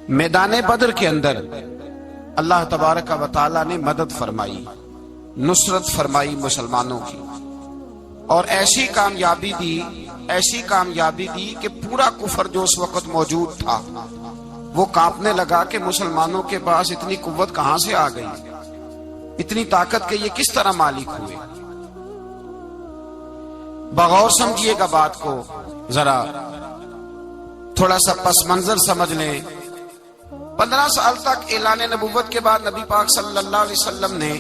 میدان بدر کے اندر اللہ تبارک و تعالی نے مدد فرمائی، نصرت فرمائی مسلمانوں کی، اور ایسی کامیابی دی کہ پورا کفر جو اس وقت موجود تھا وہ کانپنے لگا کہ مسلمانوں کے پاس اتنی قوت کہاں سے آ گئی، اتنی طاقت کے یہ کس طرح مالک ہوئے۔ بغور سمجھیے گا بات کو، ذرا تھوڑا سا پس منظر سمجھ لیں۔ 15 سال تک اعلان نبوت کے بعد نبی پاک صلی اللہ علیہ وسلم نے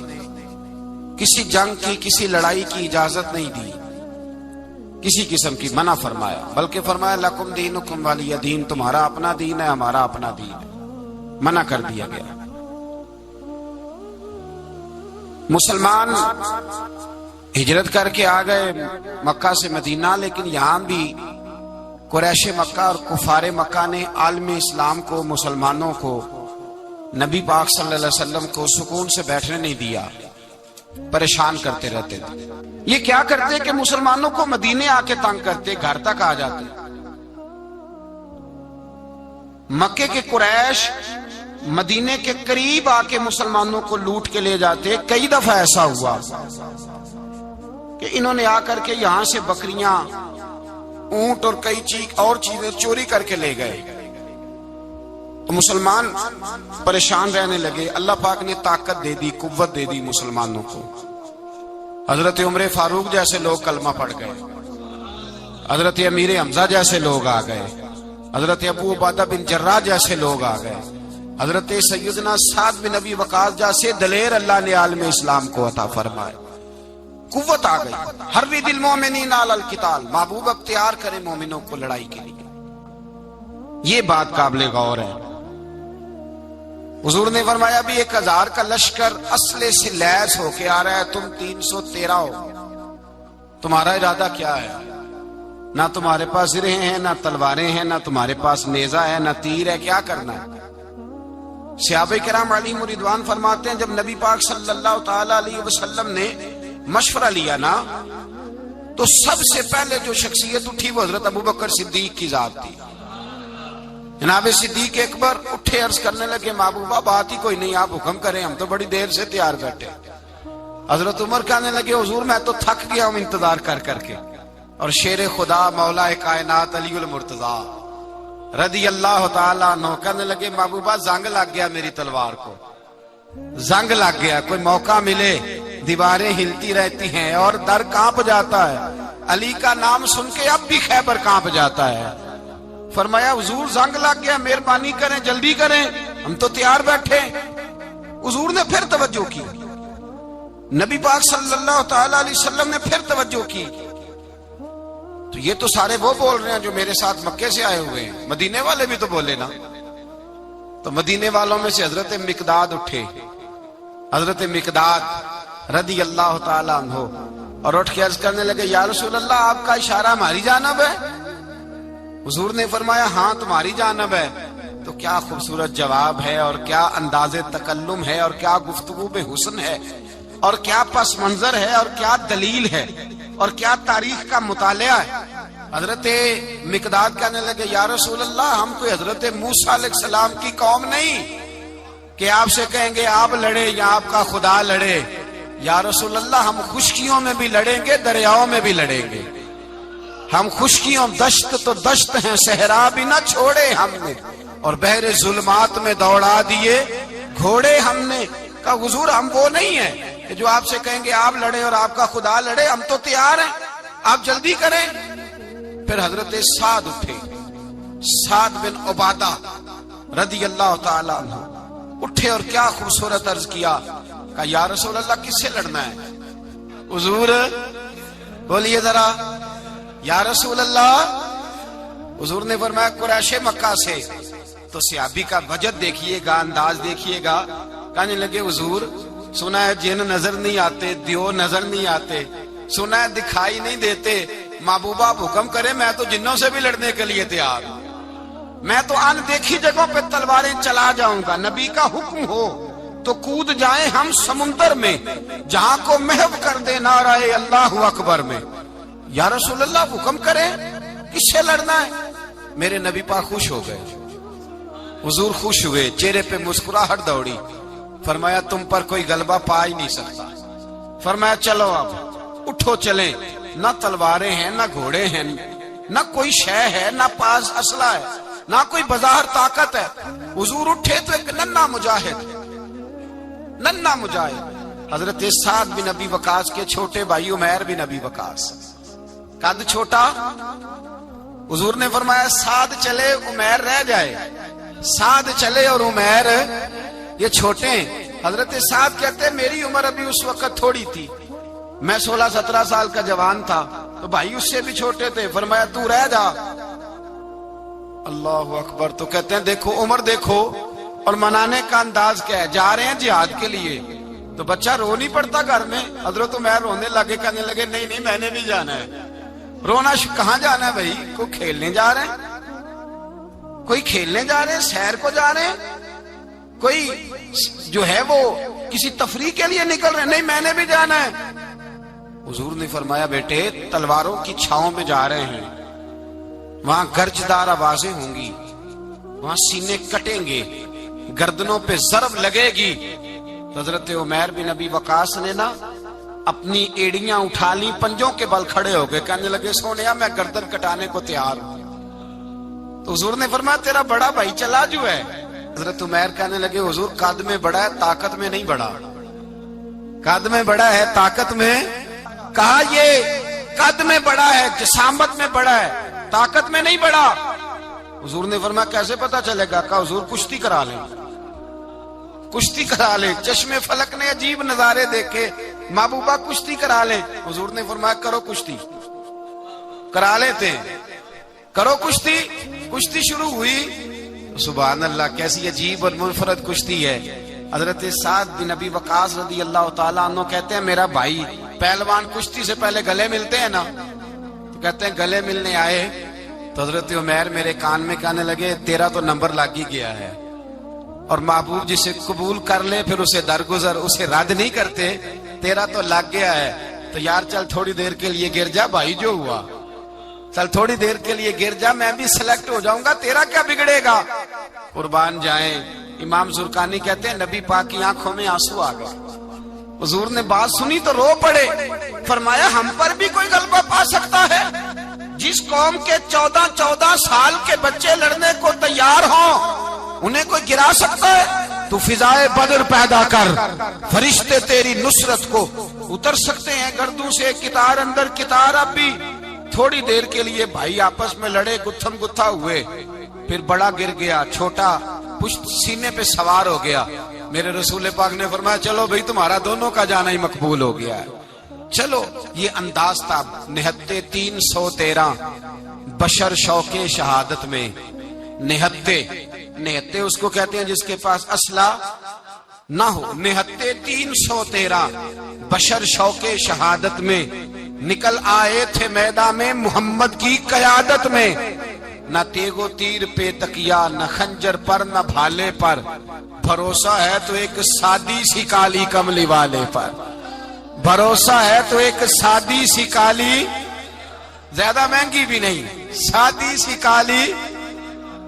کسی جنگ کی، کسی لڑائی کی اجازت نہیں دی، کسی قسم کی منع فرمایا، بلکہ فرمایا لکم دینکم ولی دین، تمہارا اپنا دین ہے، ہمارا اپنا دین ہے، منع کر دیا گیا۔ مسلمان ہجرت کر کے آ گئے مکہ سے مدینہ، لیکن یہاں بھی قریش مکہ اور کفار مکہ نے عالم اسلام کو، مسلمانوں کو، نبی پاک صلی اللہ علیہ وسلم کو سکون سے بیٹھنے نہیں دیا، پریشان کرتے رہتے تھے۔ یہ کیا کرتے کہ مسلمانوں کو مدینے آ کے تنگ کرتے، گھر تک آ جاتے۔ مکے کے قریش مدینے کے قریب آ کے مسلمانوں کو لوٹ کے لے جاتے۔ کئی دفعہ ایسا ہوا کہ انہوں نے آ کر کے یہاں سے بکریاں، اونٹ اور کئی اور چیزیں چوری کر کے لے گئے، تو مسلمان پریشان رہنے لگے۔ اللہ پاک نے طاقت دے دی، قوت دے دی مسلمانوں کو۔ حضرت عمر فاروق جیسے لوگ کلمہ پڑھ گئے، حضرت امیر حمزہ جیسے لوگ آ گئے، حضرت ابو عبیدہ بن جراح جیسے لوگ آ گئے، حضرت سیدنا سعد بن ابی وقاص جیسے دلیر اللہ نے عالم اسلام کو عطا فرمائے۔ قوت آ گئی۔ حرِّض المؤمنین علی القتال، محبوب اختیار کرے مومنوں کو لڑائی کے لیے۔ یہ بات قابل غور ہے۔ حضور نے فرمایا بھی 1000 کا لشکر اسلحے سے لیس ہو کے آ رہا ہے، تم 313 ہو، تمہارا ارادہ کیا ہے؟ نہ تمہارے پاس زرہیں ہیں، نہ تلواریں ہیں، نہ تمہارے پاس نیزہ ہے، نہ تیر ہے، کیا کرنا ہے؟ صحابہ کرام علیہم رضوان فرماتے ہیں جب نبی پاک صلی اللہ تعالی علیہ وسلم نے مشورہ لیا نا، تو سب سے پہلے جو شخصیت اٹھی وہ حضرت ابوبکر صدیق کی ذات تھی۔ جناب صدیق اکبر اٹھے، عرض کرنے لگے محبوبہ بات ہی کوئی نہیں، آپ حکم کریں، ہم تو بڑی دیر سے تیار بیٹھے۔ حضرت عمر کہنے لگے حضور میں تو تھک گیا ہوں انتظار کر کر کے۔ اور شیر خدا مولا کائنات علی المرتضیٰ رضی اللہ تعالیٰ عنہ کہنے لگے محبوبہ زنگ لگ گیا میری تلوار کو، زنگ لگ گیا، کوئی موقع ملے دیواریں ہلتی رہتی ہیں اور در کانپ جاتا ہے، علی کا نام سن کے اب بھی خیبر کانپ جاتا ہے۔ فرمایا حضور زنگ لگ گیا، مہربانی کریں، جلدی کریں، ہم تو تیار بیٹھے۔ حضور نے پھر توجہ کی، نبی پاک صلی اللہ تعالی علیہ وسلم نے پھر توجہ کی، تو یہ تو سارے وہ بول رہے ہیں جو میرے ساتھ مکے سے آئے ہوئے ہیں، مدینے والے بھی تو بولے نا۔ تو مدینے والوں میں سے حضرت مقداد اٹھے، حضرت مقداد رضی اللہ تعالی عنہ، اور اٹھ کے عرض کرنے لگے یا رسول اللہ آپ کا اشارہ ہماری جانب ہے؟ حضور نے فرمایا ہاں تمہاری جانب ہے۔ تو کیا خوبصورت جواب ہے، اور کیا انداز تکلم ہے، اور کیا گفتگو بے حسن ہے، اور کیا پس منظر ہے، اور کیا دلیل ہے، اور کیا تاریخ کا مطالعہ ہے۔ حضرت مقداد کہنے لگے یا رسول اللہ ہم کوئی حضرت موسیٰ علیہ السلام کی قوم نہیں کہ آپ سے کہیں گے آپ لڑے یا آپ کا خدا لڑے۔ یا رسول اللہ ہم خشکیوں میں بھی لڑیں گے، دریاؤں میں بھی لڑیں گے، ہم خشکیوں دشت تو دشت ہیں، صحرا بھی نہ چھوڑے ہم نے، اور بحر ظلمات میں دوڑا دیے گھوڑے ہم نے۔ کہا حضور ہم وہ نہیں ہیں کہ جو آپ سے کہیں گے آپ لڑے اور آپ کا خدا لڑے، ہم تو تیار ہیں، آپ جلدی کریں۔ پھر حضرت سعد اٹھے، سعد بن عبادہ رضی اللہ تعالی عنہ اٹھے، اور کیا خوبصورت عرض کیا، کہا یا رسول اللہ کس سے لڑنا ہے؟ حضور بولیے ذرا یا رسول اللہ۔ حضور نے فرمایا قریش مکہ سے۔ تو صحابی کا وجد دیکھیے گا، انداز دیکھیے گا، کہنے لگے حضور سنا ہے جن نظر نہیں آتے، دیو نظر نہیں آتے، سنا ہے دکھائی نہیں دیتے، محبوبہ آپ حکم کرے، میں تو جنوں سے بھی لڑنے کے لیے تیار ہوں، میں تو ان دیکھی جگہوں پہ تلواریں چلا جاؤں گا، نبی کا حکم ہو تو کود جائیں ہم سمندر میں، جہاں کو محو کر دے نعرہ اللہ اکبر میں۔ یا رسول اللہ حکم کریں، کس سے لڑنا ہے؟ میرے نبی پاک خوش ہو گئے، حضور خوش ہوئے، چہرے پہ مسکراہٹ دوڑی، فرمایا تم پر کوئی غلبہ پا ہی نہیں سکتا۔ فرمایا چلو اب اٹھو چلیں، نہ تلواریں ہیں، نہ گھوڑے ہیں، نہ کوئی شے ہے، نہ پاس اسلحہ ہے، نہ کوئی بظاہر طاقت ہے۔ حضور اٹھے تو ایک ننھا مجاہد حضرت سعد بن ابی وقاص کے چھوٹے بھائی عمیر بن ابی وقاص، قد چھوٹا۔ حضور نے فرمایا سعد چلے عمیر رہ جائے، سعد چلے اور عمیر یہ چھوٹے ہیں۔ حضرت سعد کہتے ہیں میری عمر ابھی اس وقت تھوڑی تھی، میں 16-17 سال کا جوان تھا، تو بھائی اس سے بھی چھوٹے تھے۔ فرمایا تو رہ جا۔ اللہ اکبر۔ تو کہتے ہیں دیکھو عمر دیکھو، اور منانے کا انداز کیا ہے، جا رہے ہیں جہاد کے لیے، تو بچہ رو نہیں پڑتا گھر میں۔ حضرت عمیر رونے لگے، کہنے لگے نہیں نہیں میں نے بھی جانا ہے۔ رونا کہاں جانا ہے بھائی؟ کوئی کھیلنے جا رہے ہیں، کوئی کھیلنے جا رہے ہیں، سیر کو جا رہے ہیں، کوئی جو ہے وہ کسی تفریح کے لیے نکل رہے ہیں، نہیں میں نے بھی جانا ہے۔ حضور نے فرمایا بیٹے تلواروں کی چھاؤں میں جا رہے ہیں، وہاں گرجدار آوازیں ہوں گی، وہاں سینے کٹیں گے، گردنوں پہ ضرب لگے گی۔ حضرت عمیر بن ابی وقاص نے نا اپنی ایڑیاں اٹھا لی، پنجوں کے بل کھڑے ہو گئے، کہنے لگے سونیا میں گردن کٹانے کو تیار ہوں۔ تو حضور نے فرمایا تیرا بڑا بھائی چلا جو ہے۔ حضرت عمیر کہنے لگے حضور قد میں بڑا ہے، طاقت میں نہیں بڑا، قد میں بڑا ہے طاقت میں۔ کہا یہ قد میں بڑا ہے، جسامت میں بڑا ہے، طاقت میں نہیں بڑا۔ حضور نے فرمایا کیسے پتا چلے گا؟ کہا حضور کشتی کرا لیں، کشتی کرا لیں۔ چشمے فلک نے عجیب نظارے دیکھے، محبوبہ کشتی کرا لیں۔ حضور نے فرمایا کرو کشتی، کرا لیتے ہیں، کرو کشتی۔ کشتی شروع ہوئی، سبحان اللہ کیسی عجیب اور منفرد کشتی ہے۔ حضرت سعد بن ابی وقاص رضی اللہ تعالیٰ عنہ کہتے ہیں میرا بھائی پہلوان کشتی سے پہلے گلے ملتے ہیں نا، تو کہتے ہیں گلے ملنے آئے تو حضرت عمیر میرے کان میں کہنے لگے تیرا تو نمبر لگ ہی گیا ہے، اور محبوب جسے قبول کر لے پھر اسے درگزر، اسے رد نہیں کرتے، تیرا تو لگ گیا ہے، تو یار چل تھوڑی دیر کے لیے گر جا بھائی، جو ہوا چل تھوڑی دیر کے لیے گر جا، میں بھی سلیکٹ ہو جاؤں گا، تیرا کیا بگڑے گا۔ قربان جائیں امام زرقانی کہتے ہیں نبی پاک کی آنکھوں میں آنسو آ گئے، حضور نے بات سنی تو رو پڑے، فرمایا ہم پر بھی کوئی غلبہ پا سکتا ہے؟ جس قوم کے 14 سال کے بچے لڑنے کو تیار ہوں انہیں کوئی گرا سکتا ہے؟ تو فضائے بدر پیدا کر، فرشتے تیری نصرت کو اتر سکتے ہیں گردوں سے، کتار اندر کتار۔ اب بھی تھوڑی دیر کے لیے بھائی آپس میں لڑے، گتھم گتھا ہوئے، پھر بڑا گر گیا، چھوٹا پشت سینے پہ سوار ہو گیا۔ میرے رسول پاک نے فرمایا چلو بھئی تمہارا دونوں کا جانا ہی مقبول ہو گیا ہے، چلو۔ یہ انداز تھا نہتے 313 بشر شوق شہادت میں۔ نہتے اس کو کہتے ہیں جس کے پاس اسلحہ نہ ہو۔ نہتے 313 بشر شوق شہادت میں نکل آئے تھے میدان میں محمد کی قیادت میں، نہ تیغ و تیر پہ تکیا، نہ خنجر پر نہ بھالے پر، بھروسہ ہے تو ایک سادی سی کالی کملی والے پر، بھروسہ ہے تو ایک سادی سی کالی، زیادہ مہنگی بھی نہیں، سادی سی کالی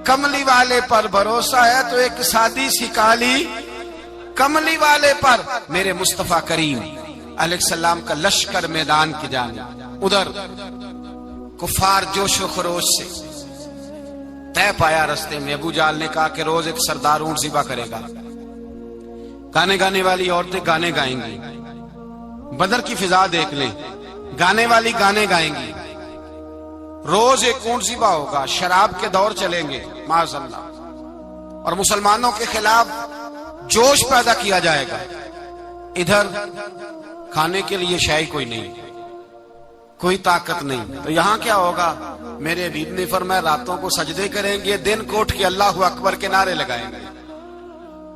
کملی والے پر، بھروسہ ہے تو ایک سادی سی کالی کملی والے پر۔ میرے مصطفیٰ کریم علیہ السلام کا لشکر میدان کی جانب، ادھر کفار جوش و خروش سے طے پایا رستے میں۔ ابو جہل نے کہا کہ روز ایک سردار اونٹ ذبح کرے گا، گانے گانے والی عورتیں گانے گائیں گی، بدر کی فضا دیکھ لیں، گانے والی گانے گائیں گی، روز ایک اونٹ ذبح ہوگا، شراب کے دور چلیں گے معاذ اللہ، اور مسلمانوں کے خلاف جوش پیدا کیا جائے گا۔ ادھر کھانے کے لیے شے کوئی نہیں، کوئی طاقت نہیں، تو یہاں کیا ہوگا؟ میرے حبیب نے فرمایا راتوں کو سجدے کریں گے، دن کوٹ کے اللہ اکبر کے نعرے لگائیں گے۔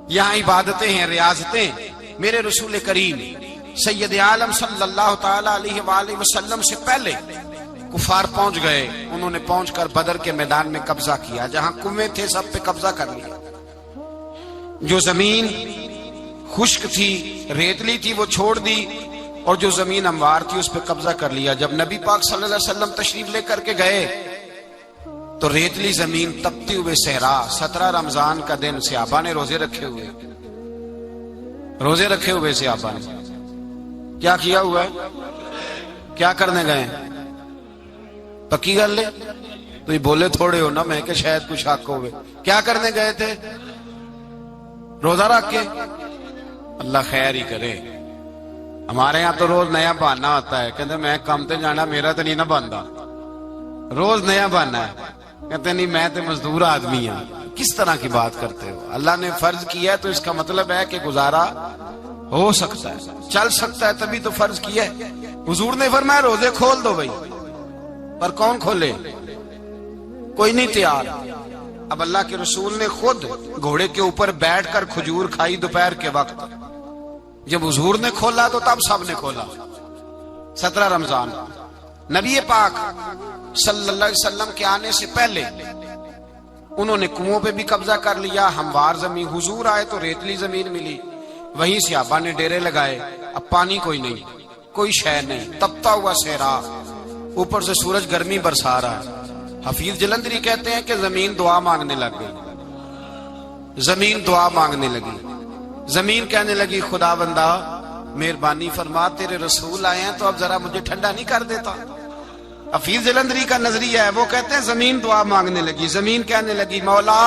یہاں عبادتیں ہیں، ریاضتیں۔ میرے رسول کریم سید عالم صلی اللہ تعالی علیہ وآلہ وسلم سے پہلے کفار پہنچ گئے، انہوں نے پہنچ کر بدر کے میدان میں قبضہ کیا، جہاں کنویں تھے سب پہ قبضہ کر لیا، جو زمین خشک تھی ریتلی تھی وہ چھوڑ دی، اور جو زمین ہموار تھی اس پہ قبضہ کر لیا۔ جب نبی پاک صلی اللہ علیہ وسلم تشریف لے کر کے گئے تو ریتلی زمین، تپتی ہوئے صحرا، 17 رمضان کا دن صحابہ نے روزے رکھے ہوئے صحابہ نے کیا کیا ہوا ہے؟ کیا کرنے گئے ہیں؟ پکی گل لے تو یہ بولے تھوڑے ہو نا، میں کہ شاید کچھ حق ہوئے. کیا کرنے گئے تھے؟ روزہ رکھ کے. اللہ خیر ہی کرے. ہمارے یہاں تو روز نیا بہانہ ہوتا ہے، کہتے میں کام تے جانا، میرا تو نہیں نہ بنتا. روز نیا بہانہ ہے، کہتے نہیں میں تو مزدور آدمی ہوں. کس طرح کی بات کرتے ہو؟ اللہ نے فرض کیا ہے تو اس کا مطلب ہے کہ گزارا ہو سکتا ہے، چل سکتا ہے، تبھی تو فرض کیا ہے. حضور نے فرمایا روزے کھول دو بھائی، پر کون کھولے؟ کوئی نہیں تیار. اب اللہ کے رسول نے خود گھوڑے کے اوپر بیٹھ کر کھجور کھائی دوپہر کے وقت. جب حضور نے کھولا تو تب سب نے کھولا. 17 رمضان نبی پاک صلی اللہ علیہ وسلم کے آنے سے پہلے انہوں نے کنووں پہ بھی قبضہ کر لیا، ہموار زمین. حضور آئے تو ریتلی زمین ملی، وہیں صحابہ نے ڈیرے لگائے. اب پانی کوئی نہیں، کوئی شے نہیں، تپتا ہوا صحرا، اوپر سے سورج گرمی برسا رہا ہے. حفیظ جلندری کہتے ہیں کہ زمین دعا مانگنے لگ گئی. زمین دعا مانگنے لگی. زمین کہنے لگی خدا بندہ مہربانی فرما، تیرے رسول آئے ہیں تو اب ذرا مجھے ٹھنڈا نہیں کر دیتا. حفیظ جلندری کا نظریہ ہے، وہ کہتے ہیں زمین دعا مانگنے لگی. زمین کہنے لگی مولا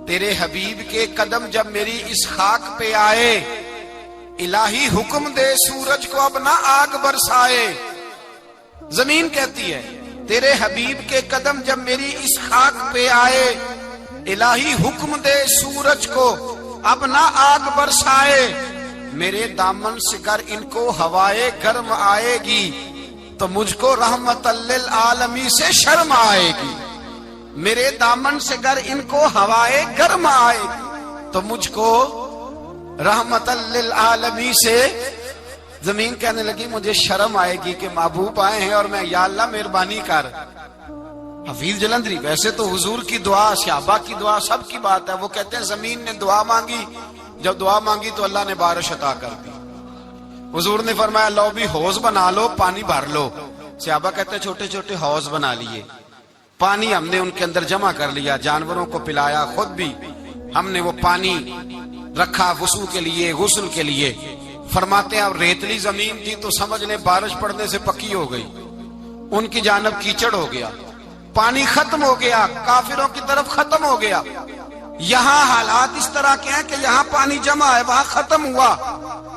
تیرے حبیب کے قدم جب میری اس خاک پہ آئے، الہی حکم دے سورج کو اب نہ آگ برسائے. زمین کہتی ہے تیرے حبیب کے قدم جب میری اس خاک پہ آئے، الہی حکم دے سورج کو اب نہ آگ برسائے. میرے دامن سے گر ان کو ہوائے گرم آئے گی تو مجھ کو رحمت للعالمین سے شرم آئے گی. میرے دامن سے گر ان کو ہوائے گرم آئے گی تو مجھ کو رحمت للعالمین سے. زمین کہنے لگی مجھے شرم آئے گی کہ محبوب آئے ہیں اور میں یا اللہ مہربانی کر. حفیظ جلندری ویسے تو حضور کی دعا، صحابہ کی دعا، سب کی بات ہے. وہ کہتے ہیں زمین نے دعا مانگی، جب دعا مانگی تو اللہ نے بارش عطا کر دی. حضور نے فرمایا لو بھی حوض بنا لو، پانی بھر لو. صحابہ کہتے ہیں چھوٹے چھوٹے حوض بنا لیے، پانی ہم نے ان کے اندر جمع کر لیا، جانوروں کو پلایا، خود بھی ہم نے وہ پانی رکھا وضو کے لیے، غسل کے لیے. فرماتے ہیں اب ریتلی زمین تھی تو سمجھ لیں بارش پڑنے سے پکی ہو گئی. ان کی جانب کیچڑ ہو گیا، پانی ختم ہو گیا، کافروں کی طرف ختم ہو گیا. یہاں حالات اس طرح کے ہیں کہ یہاں پانی جمع ہے، وہاں ختم ہوا.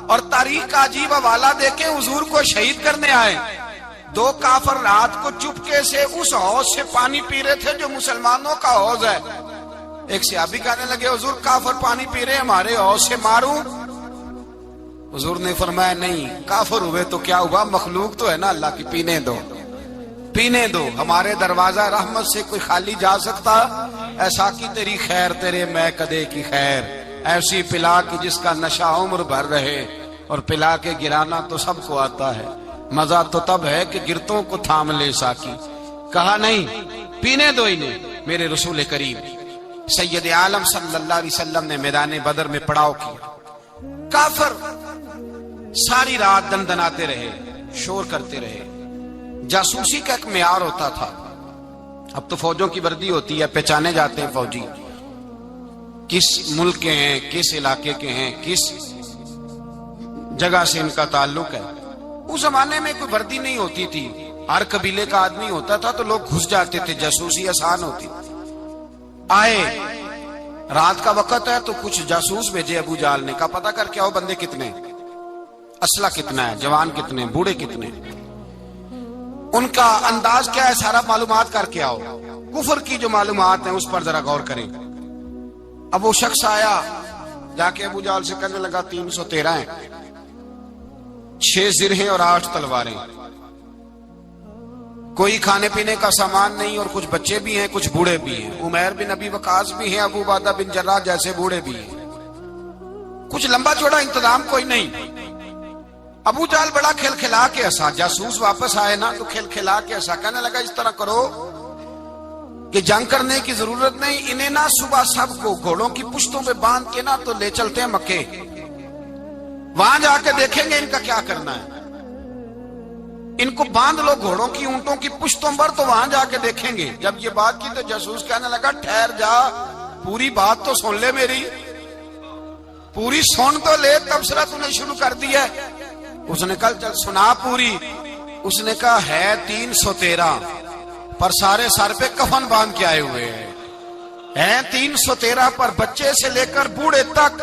اور تاریخ کا عجیب حوالہ دیکھیں، حضور کو شہید کرنے آئے 2 کافر رات کو چپکے سے اس حوض سے پانی پی رہے تھے جو مسلمانوں کا حوض ہے. ایک صحابی کہنے لگے حضور کافر پانی پی رہے ہمارے حوض سے، ماروں؟ حضور نے فرمایا نہیں، کافر ہوئے تو کیا ہوا، مخلوق تو ہے نا اللہ کی، پینے دو پینے دو. ہمارے دروازہ رحمت سے کوئی خالی جا سکتا؟ ایسا کی تیری خیر تیرے میں کدے کی خیر، ایسی پلا کی جس کا نشہ عمر بھر رہے، اور پلا کے گرانا تو سب کو آتا ہے، مزہ تو تب ہے کہ گرتوں کو تھام لے ساکی. کہا نہیں، پینے دو انہیں. میرے رسول کریم سید عالم صلی اللہ علیہ وسلم نے میدان بدر میں پڑاؤ کیا. کافر ساری رات دندناتے رہے، شور کرتے رہے. جاسوسی کا ایک معیار ہوتا تھا. اب تو فوجوں کی وردی ہوتی ہے، پہچانے جاتے ہیں فوجی کس ملک کے ہیں، کس علاقے کے ہیں، کس جگہ سے ان کا تعلق ہے. اس زمانے میں کوئی وردی نہیں ہوتی تھی، ہر قبیلے کا آدمی ہوتا تھا تو لوگ گھس جاتے تھے، جاسوسی آسان ہوتی تھی. آئے رات کا وقت ہے تو کچھ جاسوس بھیجے ابو جہل نے، کہا پتہ کر کے آؤ بندے کتنے، اسلحہ کتنا ہے، جوان کتنے، بوڑھے کتنے، ان کا انداز کیا ہے، سارا معلومات کر کے آؤ. کفر کی جو معلومات ہیں اس پر ذرا غور کریں. اب وہ شخص آیا، جا کے ابو جہل سے کہنے لگا 313 ہیں، 6 زرہیں اور 8 تلواریں، کوئی کھانے پینے کا سامان نہیں، اور کچھ بچے بھی ہیں، کچھ بوڑھے بھی ہیں، عمیر بن ابی وقاص بھی ہیں، ابو عبیدہ بن جراح جیسے بوڑھے بھی ہیں، کچھ لمبا چوڑا انتظام کوئی نہیں. ابو جہل بڑا کھل کھلا کے ہنسا. جاسوس واپس آئے نا تو کھل کھلا کے ہنسا، کہنے لگا اس طرح کرو کہ جنگ کرنے کی ضرورت نہیں، انہیں نا صبح سب کو گھوڑوں کی پشتوں پہ باندھ کے نا تو لے چلتے ہیں مکے، وہاں جا کے دیکھیں گے ان کا کیا کرنا ہے. ان کو باندھ لو گھوڑوں کی اونٹوں کی پشتوں پر تو وہاں جا کے دیکھیں گے۔ جب یہ بات کی تو جاسوس کہنے لگا ٹھہر جا، پوری بات تو سن لے، میری پوری سن تو لے، تبصرہ تو نے شروع کر دیا ہے۔ اس نے کہا چل سنا پوری۔ اس نے کہا ہے 313 پر سارے سر پہ کفن باندھ کے آئے ہوئے ہیں 313 پر بچے سے لے کر بوڑھے تک۔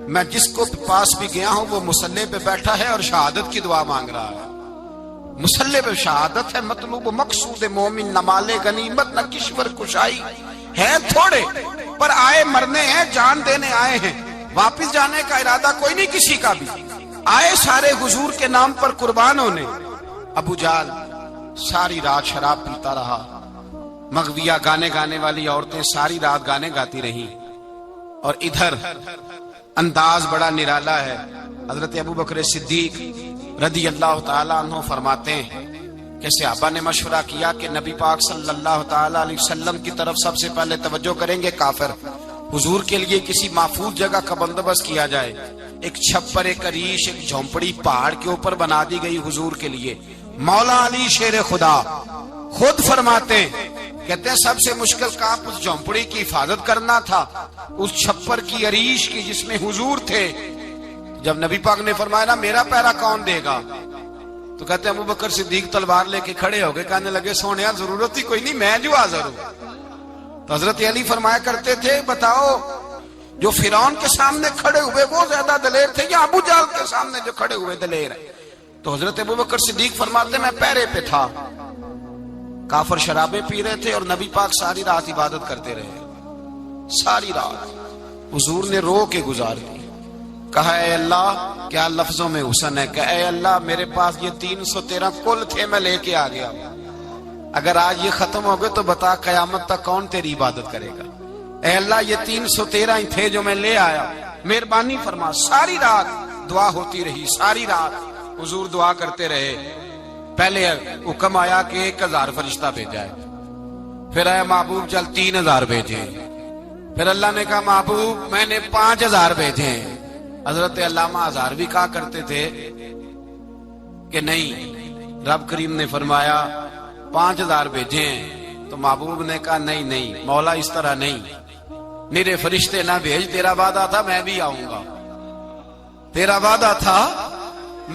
میں جس کو پاس بھی گیا ہوں وہ مصلی پہ بیٹھا ہے اور شہادت کی دعا مانگ رہا ہے۔ مصلی پہ شہادت ہے، مطلوب مقصود مومن نہ مال غنیمت نہ کشور کشائی ہے، تھوڑے پر آئے مرنے ہیں، جان دینے آئے ہیں، واپس جانے کا ارادہ کوئی نہیں کسی کا بھی، آئے سارے حضور کے نام پر قربان ہونے۔ ابو جہل ساری رات شراب پیتا رہا، مغویہ گانے گانے والی عورتیں ساری رات گانے گاتی رہیں، اور ادھر انداز بڑا نرالا ہے۔ حضرت ابوبکر صدیق رضی اللہ تعالیٰ عنہ فرماتے ہیں کہ صحابہ نے مشورہ کیا کہ نبی پاک صلی اللہ تعالیٰ علیہ وسلم کی طرف سب سے پہلے توجہ کریں گے کافر، حضور کے لیے کسی محفوظ جگہ کا بندوبست کیا جائے، ایک چھپر، ایک عریش، ایک جھونپڑی پہاڑ کے اوپر بنا دی گئی حضور کے لیے۔ مولا علی شیر خدا خود فرماتے ہیں، کہتے ہیں سب سے مشکل کام اس جھونپڑی کی حفاظت کرنا تھا، اس چھپر کی، عریش کی جس میں حضور تھے۔ جب نبی پاک نے فرمایا نا میرا پہرا کون دے گا، تو کہتے ہیں ابوبکر صدیق تلوار لے کے کھڑے ہو گئے، کہنے لگے سونیا ضرورت ہی کوئی نہیں، میں جو حاضر ہوں۔ تو حضرت علی فرمایا کرتے تھے بتاؤ جو فرعون کے سامنے کھڑے ہوئے وہ زیادہ دلیر تھے یا ابو جہل کے سامنے جو کھڑے ہوئے دلیر ہیں؟ تو حضرت ابوبکر صدیق فرماتے میں پہرے پہ تھا، کافر شرابیں پی رہے تھے اور نبی پاک ساری رات عبادت کرتے رہے، ساری رات حضور نے رو کے گزار دی۔ کہا اے اللہ، کیا لفظوں میں حسن ہے کہ اے اللہ میرے پاس یہ 313 کل تھے، میں لے کے آ گیا، اگر آج یہ ختم ہو گئے تو بتا قیامت تک کون تیری عبادت کرے گا؟ اے اللہ یہ 313 ہی تھے جو میں لے آیا، مہربانی فرما۔ ساری رات دعا ہوتی رہی، ساری رات حضور دعا کرتے رہے۔ پہلے حکم آیا کہ 1000 فرشتہ بھیجا ہے، پھر اے محبوب چل 3000 بھیجے، پھر اللہ نے کہا محبوب میں نے 5000 بھیجے۔ حضرت علامہ ہزار بھی کہا کرتے تھے کہ نہیں، رب کریم نے فرمایا 5000 بھیجے ہیں، تو محبوب نے کہا نہیں مولا اس طرح نہیں، میرے فرشتے نہ بھیج، تیرا وعدہ تھا میں بھی آؤں گا، تیرا وعدہ تھا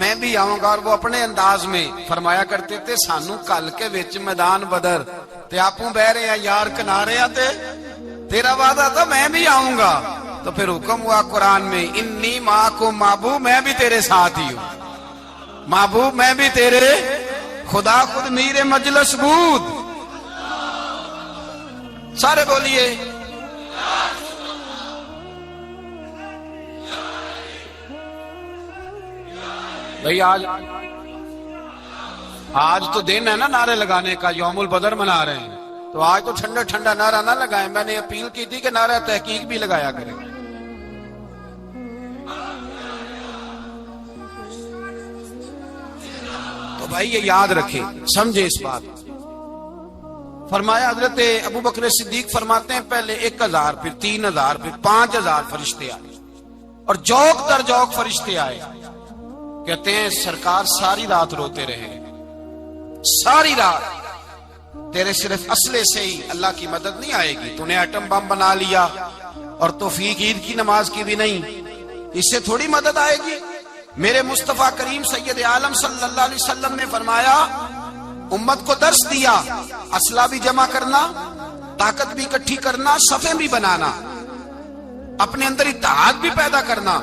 میں بھی آؤں گا۔ اور وہ اپنے انداز میں فرمایا کرتے تھے سانو کل کے وچ میدان بدر تے آپوں بہ رہے ہیں یار کنارے تے تیرا وعدہ تھا میں بھی آؤں گا۔ تو پھر حکم ہوا قرآن میں انی معکم، محبوب میں بھی تیرے ساتھ ہی ہوں، محبوب میں بھی تیرے، خدا خود میر مجلس بود۔ سارے بولیے بھئی آج تو دن ہے نا نعرے لگانے کا، یوم البدر منا رہے ہیں، تو آج تو ٹھنڈا ٹھنڈا نعرہ نہ لگائیں، میں نے اپیل کی تھی کہ نعرہ تحقیق بھی لگایا کریں۔ تو بھائی یہ یاد رکھے، سمجھے اس بات۔ فرمایا حضرت ابوبکر صدیق فرماتے ہیں پہلے 1000 پھر 3000 پھر 5000 فرشتے آئے، اور جوک در جوک فرشتے آئے۔ کہتے ہیں سرکار ساری رات روتے رہے، ساری رات، تیرے صرف اسلحے سے ہی اللہ کی مدد نہیں آئے گی، تو نے ایٹم بم بنا لیا اور توفیق عید کی نماز کی بھی نہیں، اس سے تھوڑی مدد آئے گی۔ میرے مصطفیٰ کریم سید عالم صلی اللہ علیہ وسلم نے فرمایا، امت کو درس دیا، اسلحہ بھی جمع کرنا، طاقت بھی اکٹھی کرنا، صفیں بھی بنانا، اپنے اندر اتحاد بھی پیدا کرنا،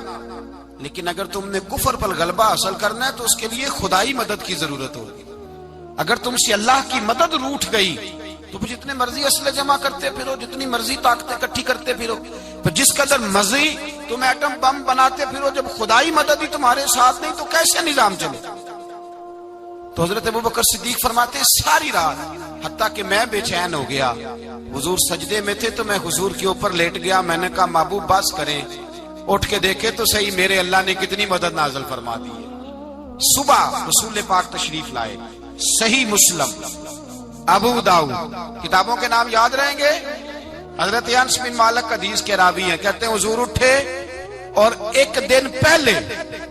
لیکن اگر تم نے کفر پر غلبہ حاصل کرنا ہے تو اس کے لیے خدائی مدد کی ضرورت ہوگی۔ اگر تم سے اللہ کی مدد روٹ گئی تو جتنے مرضی اسلحے جمع کرتے پھرو، جتنی مرضی طاقتیں اکٹھی کرتے پھرو، پھر جس قدر مرضی تم ایٹم بم بناتے پھرو، جب خدائی مدد ہی تمہارے ساتھ نہیں تو کیسے نظام چلے؟ تو حضرت ابوبکر صدیق فرماتے ساری رات، حتیٰ کہ میں بے چین ہو گیا، حضور سجدے میں تھے تو میں حضور کے اوپر لیٹ گیا، میں نے کہا محبوب بس کریں، اٹھ کے دیکھے تو صحیح میرے اللہ نے کتنی مدد نازل فرما دی ہے۔ صبح رسول پاک تشریف لائے، صحیح مسلم، ابو داؤد، کتابوں کے نام یاد رہیں گے۔ حضرت انس بن مالک حدیث کے راوی ہیں، کہتے ہیں حضور اٹھے اور ایک دن پہلے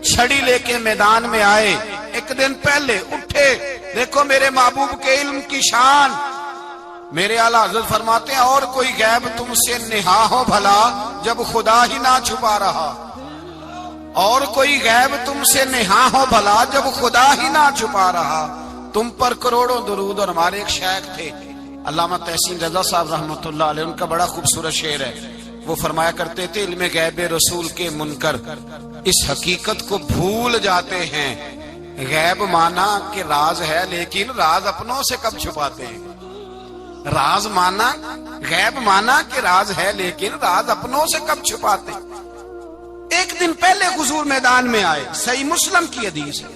چھڑی لے کے میدان میں آئے، ایک دن پہلے اٹھے. دیکھو میرے محبوب کے علم کی شان. میرے اعلیٰ حضرت فرماتے ہیں اور کوئی غیب تم سے نہا ہو بھلا جب خدا ہی نہ چھپا رہا. اور کوئی غیب تم سے نہا ہو بھلا جب خدا ہی نہ چھپا رہا. تم پر کروڑوں درود. اور ہمارے ایک شیخ تھے علامہ تحسین رضا صاحب رحمۃ اللہ علیہ, ان کا بڑا خوبصورت شعر ہے. وہ فرمایا کرتے تھے علم غیب رسول کے منکر اس حقیقت کو بھول جاتے ہیں. غیب مانا کہ راز ہے لیکن راز اپنوں سے کب چھپاتے ہیں. راز مانا غیب مانا کہ راز ہے لیکن راز اپنوں سے کب چھپاتے ہیں. ایک دن پہلے حضور میدان میں آئے. صحیح مسلم کی حدیث ہے.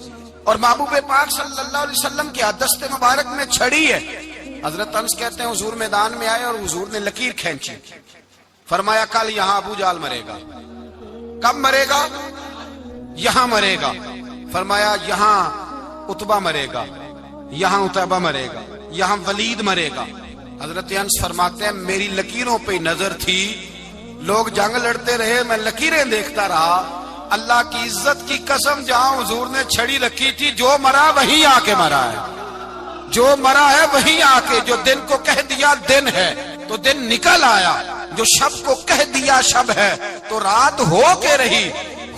اور محبوب پاک صلی اللہ علیہ وسلم کی دست مبارک میں چھڑی ہے. حضرت انس کہتے ہیں حضور میدان میں آئے اور حضور نے لکیر کھینچی. فرمایا کل یہاں ابو جال مرے گا. کب مرے گا؟ یہاں مرے گا. فرمایا یہاں عتبہ مرے گا, یہاں عتبہ مرے گا, یہاں ولید مرے گا. حضرت انس فرماتے ہیں میری لکیروں پہ نظر تھی. لوگ جنگ لڑتے رہے, میں لکیریں دیکھتا رہا. اللہ کی عزت کی قسم جہاں حضور نے چھڑی رکھی تھی جو مرا وہیں آ کے مرا ہے. جو مرا ہے وہیں آ کے. جو دن کو کہہ دیا دن ہے تو دن نکل آیا. جو شب کو کہہ دیا شب ہے تو رات ہو کے رہی.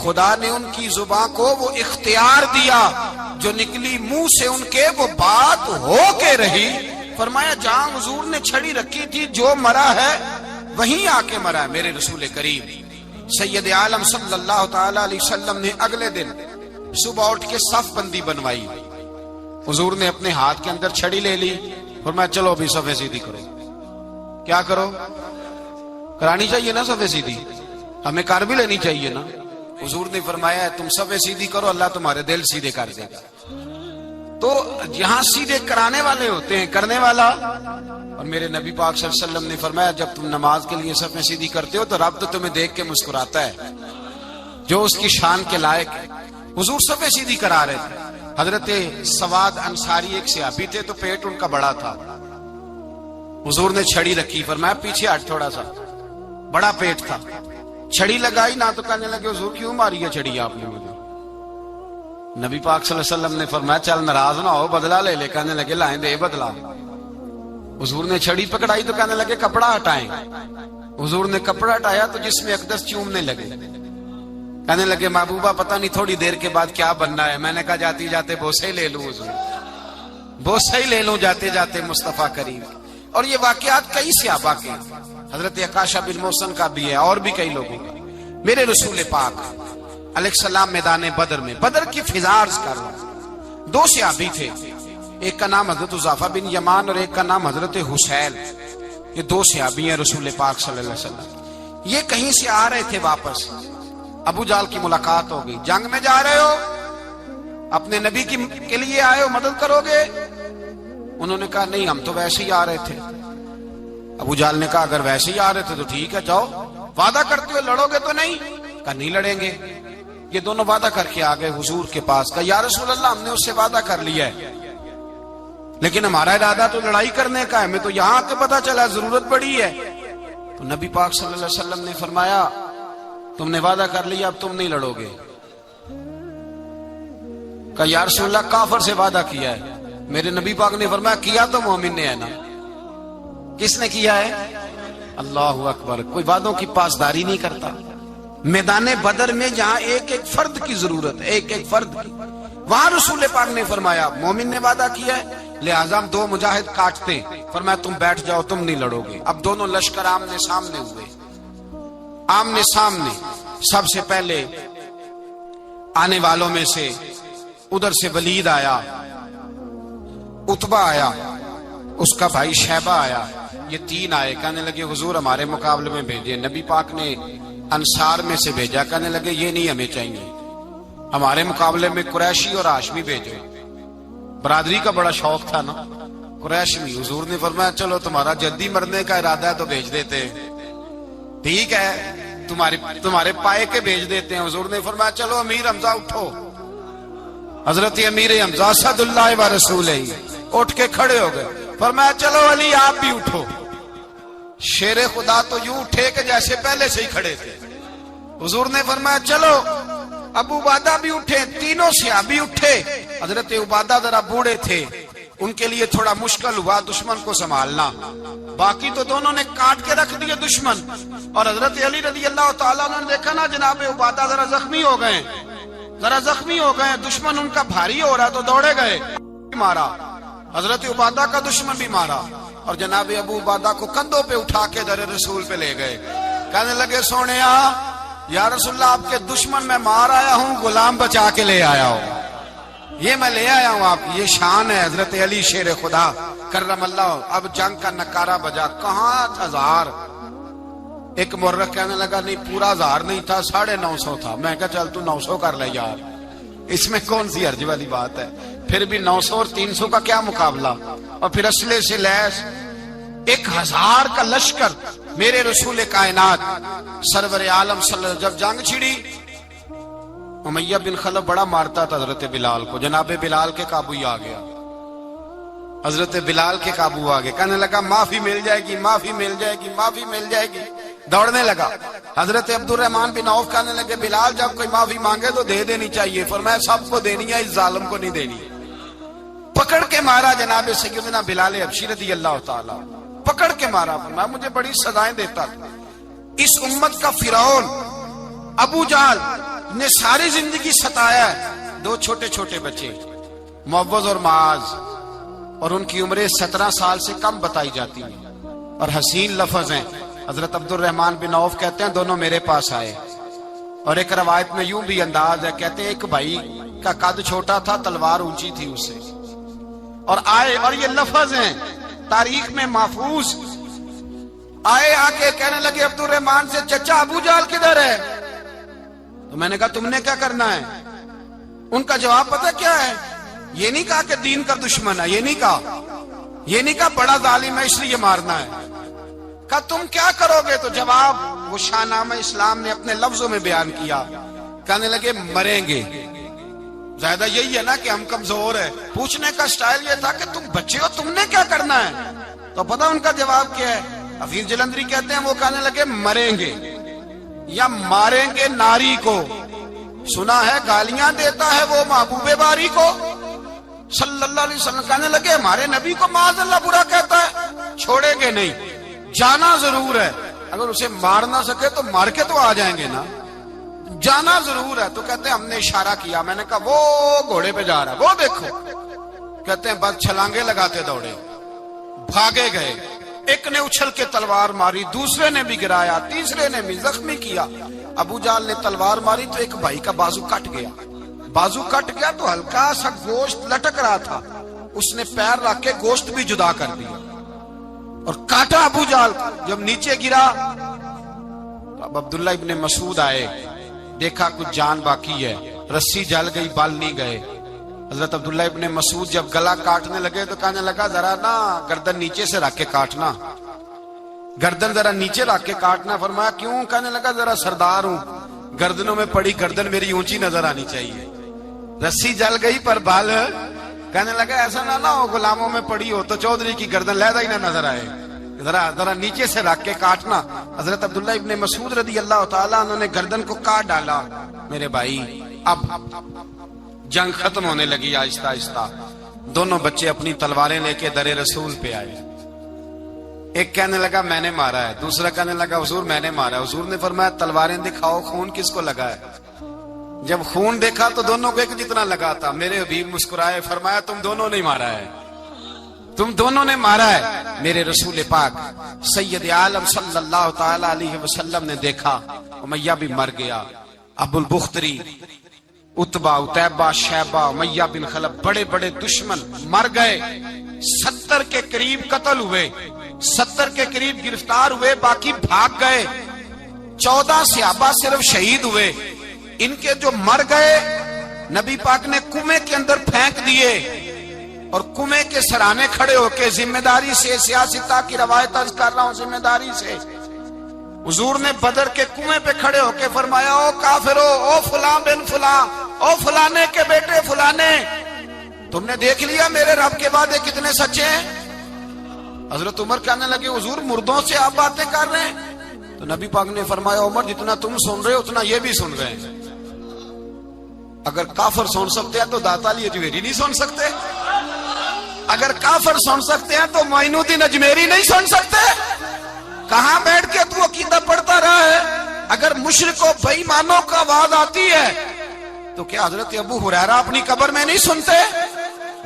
خدا نے ان کی زبان کو وہ اختیار دیا جو نکلی منہ سے ان کے وہ بات ہو کے رہی. فرمایا جہاں حضور نے چھڑی رکھی تھی جو مرا ہے وہیں آ کے مرا ہے میرے رسول کریم سید عالم صلی اللہ تعالی علیہ وسلم نے اگلے دن صبح اٹھ کے صف بندی بنوائی. حضور نے اپنے ہاتھ کے اندر چھڑی لے لی. فرمایا چلو ابھی صفے سیدھی کرو. کیا کرو؟ کرانی چاہیے نا صفے سیدھی, ہمیں کر بھی لینی چاہیے نا. حضور نے فرمایا تم صفے سیدھی کرو اللہ تمہارے دل سیدھے کر دے گا. تو یہاں سیدھے کرانے والے ہوتے ہیں, کرنے والا. اور میرے نبی پاک صلی اللہ علیہ وسلم نے فرمایا جب تم نماز کے لیے صفیں سیدھی کرتے ہو تو رب تو تمہیں دیکھ کے مسکراتا ہے جو اس کی شان کے لائق ہے. حضور صفیں سیدھی کرا رہے تھے. حضرت سواد انصاری ایک صحابی تھے تو پیٹ ان کا بڑا تھا. حضور نے چھڑی رکھی. فرمایا پیچھے ہٹ تھوڑا سا, بڑا پیٹ تھا. چھڑی لگائی نہ تو کہنے لگے حضور کیوں ماری ہے چھڑی آپ نے مجھے. نبی پاک صلی اللہ علیہ وسلم نے فرمایا چل ناراض نہ ہو بدلہ لے لے. کہنے لگے لائیں دے بدلہ. حضور نے چھڑی پکڑائی تو کہنے لگے کپڑا ہٹائیں. حضور نے کپڑا ہٹایا تو جس میں اقدس چومنے لگے. کہنے لگے محبوبہ پتہ نہیں تھوڑی دیر کے بعد کیا بننا ہے. میں نے کہا جاتی جاتے بوسے ہی لے لوں حضور, بوسے ہی لے لوں جاتے جاتے مصطفیٰ کریم. اور یہ واقعات کئی صحابہ کے, حضرت عکاشہ بن محسن کا بھی ہے اور بھی کئی لوگوں کا. میرے رسول پاک علیہ السلام میدان بدر میں, بدر کی فضا عرض کر رہا ہوں. دو صحابی تھے, ایک کا نام حضرت حذیفہ بن یمان اور ایک کا نام حضرت حسین. یہ دو صحابی ہیں رسول پاک صلی اللہ علیہ وسلم. یہ کہیں سے آ رہے تھے واپس. ابو جال کی ملاقات ہو گئی. جنگ میں جا رہے ہو, اپنے نبی کے لیے آئے ہو, مدد کرو گے؟ انہوں نے کہا نہیں ہم تو ویسے ہی آ رہے تھے. ابو جال نے کہا اگر ویسے ہی آ رہے تھے تو ٹھیک ہے جاؤ. وعدہ کرتے ہو لڑو گے تو نہیں؟ کہا نہیں لڑیں گے. یہ دونوں وعدہ کر کے آ گئے حضور کے پاس. کہا یا رسول اللہ ہم نے اس سے وعدہ کر لیا ہے لیکن ہمارا ارادہ تو لڑائی کرنے کا ہے. ہمیں تو یہاں کے پتا چلا ضرورت پڑی ہے. تو نبی پاک صلی اللہ علیہ وسلم نے فرمایا تم نے وعدہ کر لیا اب تم نہیں لڑو گے. کہا یا رسول اللہ کافر سے وعدہ کیا ہے. میرے نبی پاک نے فرمایا کیا تو مومن نے ہے نا. کس نے کیا ہے؟ اللہ اکبر. کوئی وعدوں کی پاسداری نہیں کرتا. میدان بدر میں جہاں ایک ایک فرد کی ضرورت ہے, ایک ایک فرد کی, وہاں رسول پاک نے فرمایا مومن نے وعدہ کیا ہے لہذا ہم دو مجاہد کاٹتے. فرمایا تم بیٹھ جاؤ تم نہیں لڑو گے. اب دونوں لشکر آمنے سامنے ہوئے, آمنے سامنے. سب سے پہلے آنے والوں میں سے ادھر سے ولید آیا, عتبہ آیا, اس کا بھائی شیبہ آیا. یہ تین آئے. کہنے لگے حضور ہمارے مقابلے میں بھیجے. نبی پاک نے انصار میں سے بھیجا. کہنے لگے یہ نہیں ہمیں چاہیے, ہمارے مقابلے میں قریشی اور ہاشمی بھیجو. برادری کا بڑا شوق تھا نا قریشی. حضور نے فرمایا چلو تمہارا جلدی مرنے کا ارادہ ہے تو بھیج دیتے ہیں, ٹھیک ہے تمہارے پائے کے بھیج دیتے ہیں. حضور نے فرمایا چلو امیر حمزہ اٹھو. حضرت امیر حمزہ اسد اللہ و رسول ہی اٹھ کے کھڑے ہو گئے. فرمایا چلو علی آپ بھی اٹھو. شیر خدا تو یوں اٹھے کہ جیسے پہلے سے ہی کھڑے تھے. حضور نے فرمایا چلو. ابو عبیدہ بھی اٹھے, تینوں صحابی اٹھے. حضرت عبادہ ذرا بوڑھے تھے، ان کے لیے تھوڑا مشکل ہوا دشمن کو سنبھالنا، باقی تو دونوں نے کاٹ کے رکھ دیے دشمن. اور حضرت علی رضی اللہ تعالیٰ نے دیکھا نا جناب عبادہ ذرا زخمی ہو گئے، دشمن ان کا بھاری ہو رہا تو دوڑے گئے، مارا حضرت عبادہ کا دشمن بھی مارا، اور جناب ابو عبادہ کو کندھوں پہ اٹھا کے در رسول پہ لے گئے. کہنے لگے سونیا یا رسول اللہ آپ کے دشمن میں مار آیا ہوں، غلام بچا کے لے آیا ہوں، یہ میں لے آیا ہوں آپ کی، یہ شان ہے حضرت علی شیر خدا کرم اللہ. اب جنگ کا نکارہ بجا، کہاں 1000؟ ایک مورخ کہنے لگا نہیں پورا 1000 نہیں تھا، 950 تھا. میں کہا چل تو 900 کر لے یار، اس میں کون سی حرج والی بات ہے، پھر بھی 900 اور 300 کا کیا مقابلہ. اور پھر اسلحے سے لیس 1000 کا لشکر میرے رسول کائنات سرور عالم صلی اللہ علیہ وسلم. جب جنگ چھڑی امیہ بن خلف بڑا مارتا تھا حضرت بلال کو، جناب بلال کے قابو ہی آ گیا، حضرت بلال کے قابو آ گئے. کہنے لگا معافی مل جائے گی، معافی مل جائے گی، معافی مل جائے گی، دوڑنے لگا. حضرت عبد الرحمن بن عوف کہنے لگے بلال جب کوئی معافی مانگے تو دے دینی چاہیے، فرمایا سب کو دینی ہے، اس ظالم کو نہیں دینی. پکڑ کے مارا جناب سیدنا بلال حبشی رضی اللہ تعالی، پکڑ کے مارا، فرمایا مجھے بڑی سزائیں دیتا تھا. اس امت کا فرعون ابو جہل نے ساری زندگی ستایا ہے. 2 چھوٹے چھوٹے بچے معوذ اور معاذ، اور ان کی عمریں 17 سال سے کم بتائی جاتی ہیں، اور حسین لفظ ہیں. حضرت عبد الرحمن بن عوف کہتے ہیں دونوں میرے پاس آئے، اور ایک روایت میں یوں بھی انداز ہے، کہتے ہیں ایک بھائی کا قد چھوٹا تھا، تلوار اونچی تھی اس سے، اور آئے، اور یہ لفظ ہیں تاریخ میں محفوظ. آئے آ کے کہنے لگے عبد الرحمن سے چچا ابو جہل کدھر ہے؟ تو میں نے کہا تم نے کیا کرنا ہے؟ ان کا جواب پتہ کیا ہے؟ یہ نہیں کہا کہ دین کا دشمن ہے، یہ نہیں کہا بڑا ظالم ہے اس لیے مارنا ہے. کہا تم کیا کرو گے؟ تو جواب وہ شاہ نامہ اسلام نے اپنے لفظوں میں بیان کیا. کہنے لگے مریں گے. زیادہ یہی ہے نا کہ ہم کمزور ہے. پوچھنے کا سٹائل یہ تھا کہ تم بچے ہو، تم نے کیا کرنا ہے؟ تو پتہ ان کا جواب کیا ہے؟ حفیظ جلندری کہتے ہیں وہ کہنے لگے مریں گے یا ماریں گے ناری کو. سنا ہے گالیاں دیتا ہے وہ محبوب باری کو صلی اللہ علیہ وسلم. کہنے لگے ہمارے نبی کو معاذ اللہ برا کہتا ہے، چھوڑیں گے نہیں، جانا ضرور ہے. اگر اسے مار نہ سکے تو مار کے تو آ جائیں گے نا، جانا ضرور ہے. تو کہتے ہیں ہم نے اشارہ کیا، میں نے کہا وہ گھوڑے پہ جا رہا ہے، وہ دیکھو. کہتے ہیں بس چھلانگے لگاتے دوڑے، بھاگے گئے. ایک نے اچھل کے تلوار ماری، دوسرے نے بھی گرایا، تیسرے نے بھی زخمی کیا. ابو جہل نے تلوار ماری تو ایک بھائی کا بازو کٹ گیا. بازو کٹ گیا تو ہلکا سا گوشت لٹک رہا تھا، اس نے پیر رکھ کے گوشت بھی جدا کر دیا اور کاٹا ابو جہل. جب نیچے گرا اب عبداللہ ابن مسعود آئے، دیکھا کچھ جان باقی ہے، رسی جل گئی، بال نہیں گئے. حضرت عبداللہ ابن مسعود جب گلا کاٹنے لگے تو کہنے لگا ذرا نا گردن نیچے سے رکھ کے کاٹنا، گردن ذرا نیچے رکھ کے کاٹنا. فرمایا کیوں؟ کہنے لگا ذرا سردار ہوں، گردنوں میں پڑی گردن میری اونچی نظر آنی چاہیے. رسی جل گئی پر بال. کہنے لگا ایسا نہ ہو غلاموں میں پڑی ہو تو چودھری کی گردن لہذا ہی نہ نظر آئے، ذرا نیچے سے رکھ کے کاٹنا. حضرت عبداللہ ابن مسعود رضی اللہ تعالیٰ انہوں نے گردن کو کاٹ ڈالا. میرے بھائی اب جنگ ختم ہونے لگی آہستہ آہستہ. دونوں بچے اپنی تلواریں لے کے در رسول پہ آئے. ایک کہنے لگا میں نے مارا ہے، دوسرا کہنے لگا حضور میں نے مارا ہے. حضور نے فرمایا تلواریں دکھاؤ، خون کس کو لگا ہے؟ جب خون دیکھا تو دونوں کو ایک جتنا لگا تھا. میرے حبیب مسکرائے، فرمایا تم دونوں نے مارا ہے، تم دونوں نے مارا ہے. میرے رسول پاک سید عالم صلی اللہ تعالی علیہ وسلم نے دیکھا امیہ بھی مر گیا. ابو البختری، عتبہ، عتیبہ، شیبہ، امیہ بن خلف بڑے بڑے دشمن مر گئے. 70 کے قریب قتل ہوئے، 70 کے قریب گرفتار ہوئے، باقی بھاگ گئے. 14 صحابہ صرف شہید ہوئے. ان کے جو مر گئے نبی پاک نے کنویں کے اندر پھینک دیے اور کنویں کے سرانے کھڑے ہو کے ذمہ داری سے، سیاستہ کی روایت عرض کر رہا ہوں، ذمہ داری سے حضور نے بدر کے کنویں پہ کھڑے ہو کے فرمایا او کافرو، او فلاں بن فلاں، او فلانے کے بیٹے فلانے، تم نے دیکھ لیا میرے رب کے وعدے کتنے سچے ہیں. حضرت عمر کہنے لگے حضور مردوں سے آپ باتیں کر رہے ہیں؟ تو نبی پاک نے فرمایا عمر جتنا تم سن رہے ہو اتنا یہ بھی سن رہے ہیں. اگر کافر سن سکتے ہیں تو داتا علی اجمیری نہیں سن سکتے؟ اگر کافر سن سکتے ہیں تو معین الدین اجمیری نہیں سن سکتے؟ کہاں بیٹھ کے تو عقیدہ پڑھتا رہا ہے؟ اگر مشرکوں بے ایمانوں کا آواز آتی ہے تو کیا حضرت ابو ہریرہ اپنی قبر میں نہیں سنتے؟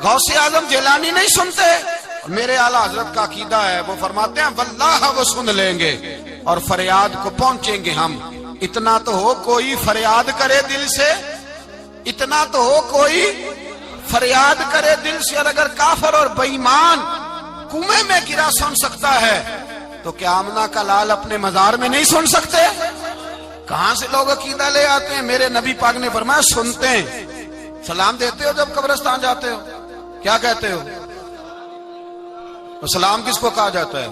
غوث اعظم جیلانی نہیں سنتے؟ اور میرے اعلیٰ حضرت کا عقیدہ ہے، وہ فرماتے ہیں واللہ وہ سن لیں گے اور فریاد کو پہنچیں گے ہم۔ اتنا تو ہو کوئی فریاد کرے دل سے، اتنا تو ہو کوئی فریاد کرے دل سے۔ اور اگر کافر اور بے ایمان کنویں میں گرا سن سکتا ہے تو کیا آمنہ کا لال اپنے مزار میں نہیں سن سکتے؟ کہاں سے لوگ عقیدہ لے آتے ہیں؟ میرے نبی پاک نے فرمایا سنتے ہیں۔ سلام دیتے ہو جب قبرستان جاتے ہو؟ کیا کہتے ہو؟ سلام کس کو کہا جاتا ہے؟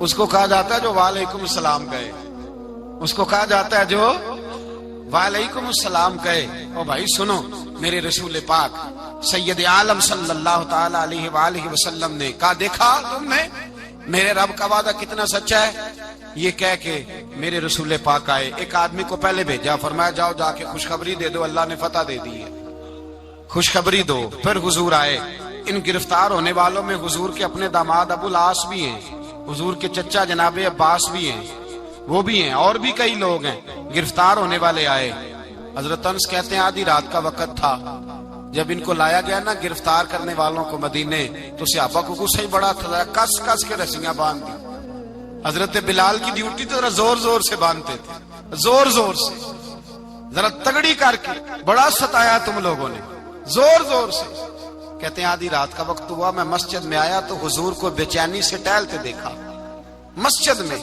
اس کو کہا جاتا ہے جو وعلیکم السلام کہے، اس کو کہا جاتا ہے جو وعلیکم السلام کہے۔ او بھائی سنو، میرے رسول پاک سید عالم صلی اللہ تعالی علیہ وآلہ وسلم نے کہا دیکھا تم نے میرے رب کا وعدہ کتنا سچا ہے؟ یہ کہہ کے میرے رسول پاک آئے، ایک آدمی کو پہلے بھیجا، فرمایا جاؤ جا کے خوشخبری دے دو، اللہ نے فتح دے دی ہے، خوشخبری دو۔ پھر حضور آئے۔ ان گرفتار ہونے والوں میں حضور کے اپنے داماد ابو العاص بھی ہیں، حضور کے چچا جناب عباس بھی ہیں، وہ بھی ہیں، اور بھی کئی لوگ ہیں گرفتار ہونے والے آئے۔ حضرت انس کہتے ہیں آدھی رات کا وقت تھا، جب ان کو لایا گیا نا گرفتار کرنے والوں کو مدینے، تو صحابہ کو غصہ ہی بڑا تھا، کس کس کے رسیاں باندھ دی۔ حضرت بلال کی ڈیوٹی تو ذرا زور زور سے باندھتے تھے، زور زور سے، ذرا تگڑی کر کے، بڑا ستایا تم لوگوں نے، زور زور سے۔ کہتے ہیں آدھی رات کا وقت ہوا، میں مسجد میں آیا تو حضور کو بے چینی سے ٹہلتے دیکھا مسجد میں۔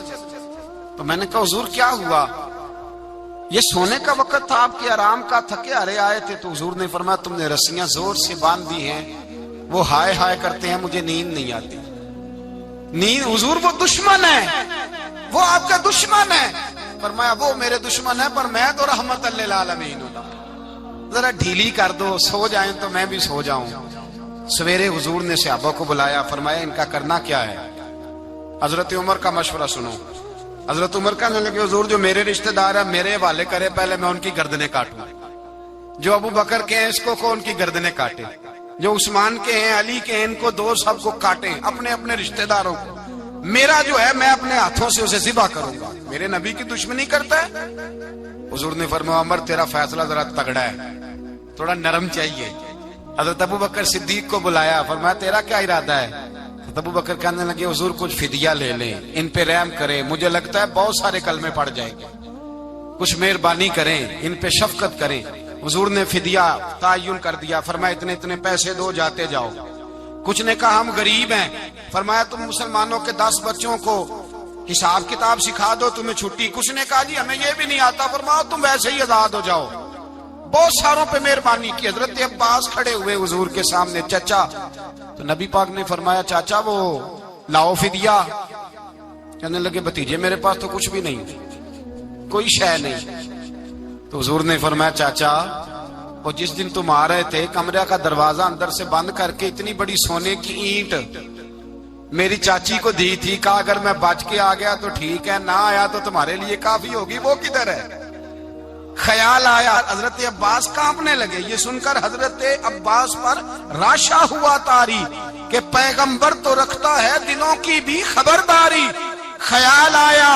تو میں نے کہا حضور کیا ہوا؟ یہ سونے کا وقت تھا، آپ کے آرام کا، تھکے ہارے آئے تھے۔ تو حضور نے فرمایا تم نے رسیاں زور سے باندھ دی ہیں، وہ ہائے ہائے کرتے ہیں، مجھے نیند نہیں آتی۔ نیند حضور وہ دشمن ہے، وہ آپ کا دشمن ہے۔ فرمایا وہ میرے دشمن ہے پر میں تو رحمت للعالمین ہوں، ذرا ڈھیلی کر دو، سو جائیں تو میں بھی سو جاؤں۔ سویرے حضور نے صحابہ کو بلایا، فرمایا ان کا کرنا کیا ہے؟ حضرت عمر کا مشورہ سنو۔ حضرت عمر کہنے لگے حضور جو میرے رشتہ دار ہیں میرے حوالے کرے، پہلے میں ان کی گردنیں کاٹوں، جو ابو بکر کے ہیں اس کو ان کی گردنیں کاٹے، جو عثمان کے ہیں علی کے ہیں ان کو دو، سب کو کاٹیں، اپنے اپنے رشتہ داروں کو۔ میرا جو ہے میں اپنے ہاتھوں سے اسے ذبح کروں گا، میرے نبی کی دشمنی کرتا ہے۔ حضور نے فرمایا عمر تیرا فیصلہ ذرا تگڑا ہے، تھوڑا نرم چاہیے۔ حضرت ابو بکر صدیق کو بلایا، فرمایا تیرا کیا ارادہ ہے؟ ابو بکر کہنے لگے حضور کچھ فدیہ لے لیں، ان پہ رحم کریں، مجھے لگتا ہے بہت سارے کلمے پڑ جائیں گے، کچھ مہربانی کریں، ان پہ شفقت کریں۔ حضور نے فدیہ تعین کر دیا، فرمایا اتنے اتنے پیسے دو، جاتے جاؤ۔ کچھ نے کہا ہم غریب ہیں، فرمایا تم مسلمانوں کے 10 بچوں کو حساب کتاب سکھا دو، تمہیں چھٹی۔ کچھ نے کہا جی ہمیں یہ بھی نہیں آتا، فرمایا تم ویسے ہی آزاد ہو جاؤ۔ بہت ساروں پہ مہربانی کی۔ حضرت عباس کھڑے ہوئے حضور کے سامنے، چچا۔ تو نبی پاک نے فرمایا چاچا وہ لاؤ فدیہ۔ کہنے لگے بھتیجے میرے پاس تو کچھ بھی نہیں، کوئی شے نہیں۔ تو حضور نے فرمایا چاچا وہ جس دن تم آ رہے تھے کمرے کا دروازہ اندر سے بند کر کے اتنی بڑی سونے کی اینٹ میری چاچی کو دی تھی، کہا اگر میں بچ کے آ گیا تو ٹھیک ہے، نہ آیا تو تمہارے لیے کافی ہوگی، وہ کدھر ہے؟ خیال آیا، حضرت عباس کانپنے لگے۔ یہ سن کر حضرت عباس پر راشا ہوا طاری کہ پیغمبر تو رکھتا ہے دلوں کی بھی خبرداری۔ خیال آیا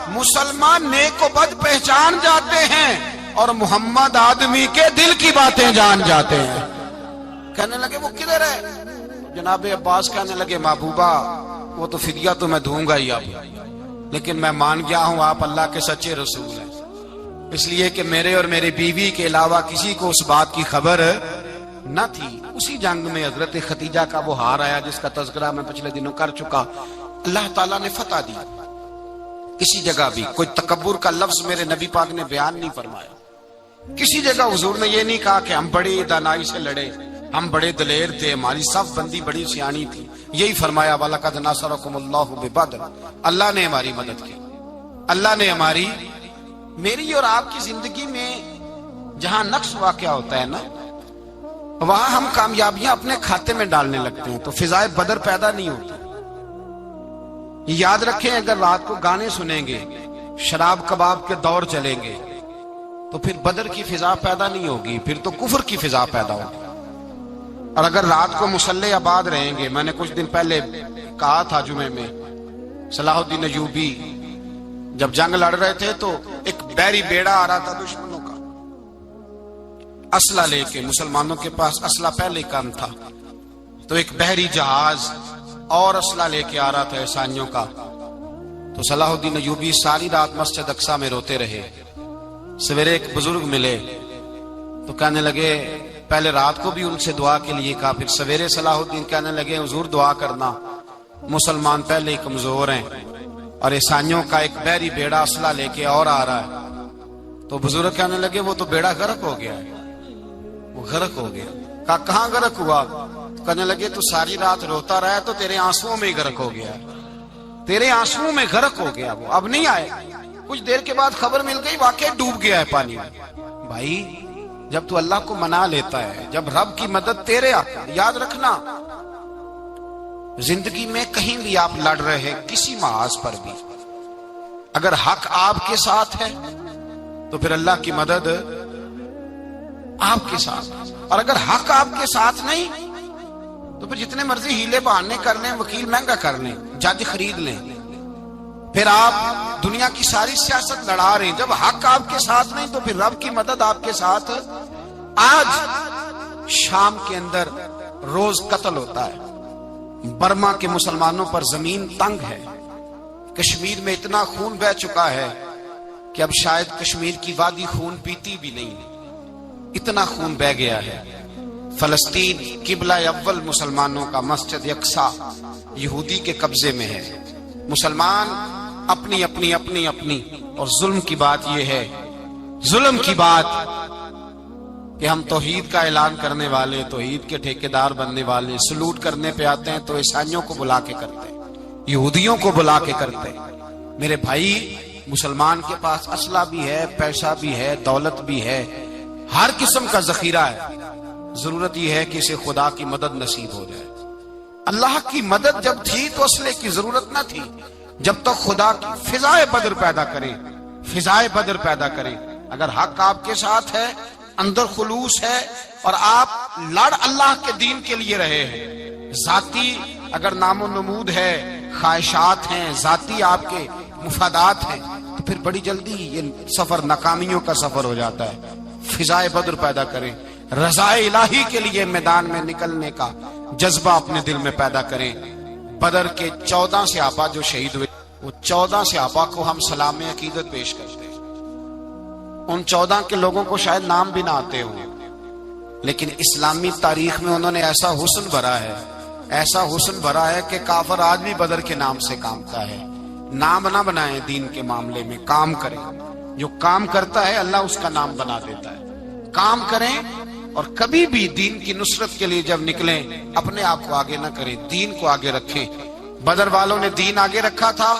مسلمان نیک و بد پہچان جاتے ہیں اور محمد آدمی کے دل کی باتیں جان جاتے ہیں۔ کہنے لگے وہ کدھر ہے؟ جناب عباس کہنے لگے محبوبہ وہ تو فدیہ تو میں دوں گا ہی اب، لیکن میں مان گیا ہوں آپ اللہ کے سچے رسول ہیں، اس لیے کہ میرے اور میرے بیوی کے علاوہ کسی کو اس بات کی خبر نہ تھی۔ اسی جنگ میں حضرت ختیجہ کا وہ ہار آیا جس کا تذکرہ میں پچھلے دنوں کر چکا، اللہ تعالیٰ نے فتح دی۔ کسی جگہ بھی کوئی تکبر کا لفظ میرے نبی پاک نے بیان نہیں فرمایا، کسی جگہ حضور نے یہ نہیں کہا کہ ہم بڑی دانائی سے لڑے، ہم بڑے دلیر تھے، ہماری صف بندی بڑی سیانی تھی۔ یہی فرمایا وَلَقَدْ نَصَرَكُمُ اللَّهُ بِبَدْرٍ، اللہ نے ہماری مدد کی، اللہ نے ہماری۔ میری اور آپ کی زندگی میں جہاں نقص واقع ہوتا ہے نا، وہاں ہم کامیابیاں اپنے کھاتے میں ڈالنے لگتے ہیں تو فضائے بدر پیدا نہیں ہوتی۔ یاد رکھیں اگر رات کو گانے سنیں گے، شراب کباب کے دور چلیں گے تو پھر بدر کی فضا پیدا نہیں ہوگی، پھر تو کفر کی فضا پیدا ہوگی۔ اور اگر رات کو مسلح آباد رہیں گے، میں نے کچھ دن پہلے کہا تھا جمعے میں، صلاح الدین ایوبی جب جنگ لڑ رہے تھے تو ایک بحری بیڑا آ رہا تھا دشمنوں کا اسلحہ لے کے، مسلمانوں کے پاس اسلحہ پہلے کم تھا، تو ایک بحری جہاز اور اسلحہ لے کے آ رہا تھا عیسائیوں کا، تو صلاح الدین ایوبی ساری رات مسجد اقصی میں روتے رہے۔ سویرے ایک بزرگ ملے تو کہنے لگے، پہلے رات کو بھی ان سے دعا کے لیے کہا، پھر سویرے صلاح الدین کہنے لگے حضور دعا کرنا، مسلمان پہلے ہی کمزور ہیں اور عیسائیوں کا ایک بحری بیڑا اسلحہ لے کے اور آ رہا ہے۔ تو بزرگ کہنے لگے وہ تو بیڑا غرق ہو گیا ہے، وہ غرق ہو گیا۔ کہا کہاں غرق ہوا؟ تو کہنے لگے تو ساری رات روتا رہا تو تیرے آنسوؤں میں ہی غرق ہو گیا، تیرے آنسوؤں میں غرق ہو گیا، وہ اب نہیں آئے۔ کچھ دیر کے بعد خبر مل گئی واقعی ڈوب گیا ہے پانی میں۔ بھائی جب تو اللہ کو منا لیتا ہے، جب رب کی مدد تیرے آتا ہے، یاد رکھنا زندگی میں کہیں بھی آپ لڑ رہے ہیں، کسی محاذ پر بھی، اگر حق آپ کے ساتھ ہے تو پھر اللہ کی مدد آپ کے ساتھ، اور اگر حق آپ کے ساتھ نہیں تو پھر جتنے مرضی ہیلے بہانے کر لیں، وکیل مہنگا کر لیں، جج خرید لیں، پھر آپ دنیا کی ساری سیاست لڑا رہے ہیں، جب حق آپ کے ساتھ نہیں تو پھر رب کی مدد آپ کے ساتھ۔ آج شام کے اندر روز قتل ہوتا ہے، برما کے مسلمانوں پر زمین تنگ ہے، کشمیر میں اتنا خون بہہ چکا ہے کہ اب شاید کشمیر کی وادی خون پیتی بھی نہیں، اتنا خون بہہ گیا ہے۔ فلسطین قبلہ اول مسلمانوں کا مسجد اقصی یہودی کے قبضے میں ہے، مسلمان اپنی اپنی اپنی اپنی، اور ظلم کی بات یہ ہے، ظلم کی بات کہ ہم توحید کا اعلان کرنے والے، توحید کے ٹھیکیدار بننے والے، سلوٹ کرنے پہ آتے ہیں تو عیسائیوں کو بلا کے کرتے ہیں، یہودیوں کو بلا کے کرتے ہیں۔ میرے بھائی مسلمان کے پاس اسلحہ بھی ہے، پیسہ بھی ہے، دولت بھی ہے، ہر قسم کا ذخیرہ ہے، ضرورت یہ ہے کہ اسے خدا کی مدد نصیب ہو جائے۔ اللہ کی مدد جب تھی تو اسلحے کی ضرورت نہ تھی، جب تک خدا کی فضائے بدر پیدا کریں، فضائے بدر پیدا کریں۔ اگر حق آپ کے ساتھ ہے، اندر خلوص ہے، اور آپ لڑ اللہ کے دین کے لیے رہے ہیں، ذاتی اگر نام و نمود ہے، خواہشات ہیں، ذاتی آپ کے مفادات ہیں، تو پھر بڑی جلدی یہ سفر ناکامیوں کا سفر ہو جاتا ہے۔ فضائے بدر پیدا کریں، رضائے الہی کے لیے میدان میں نکلنے کا جذبہ اپنے دل میں پیدا کریں۔ بدر کے 14 صحابہ جو شہید ہوئے، وہ 14 صحابہ کو ہم سلام عقیدت پیش کرتے ہیں۔ ان 14 کے لوگوں کو شاید نام بھی نہ آتے ہوں، لیکن اسلامی تاریخ میں انہوں نے ایسا حسن بھرا ہے، ایسا حسن بھرا ہے کہ کافر آج بھی بدر کے نام سے کامتا ہے۔ نام نہ بنائیں دین کے معاملے میں، کام کریں، جو کام کرتا ہے اللہ اس کا نام بنا دیتا ہے۔ کام کریں، اور کبھی بھی دین کی نصرت کے لیے جب نکلیں اپنے آپ کو آگے نہ کریں، دین کو آگے رکھیں۔ بدر والوں نے دین آگے رکھا تھا۔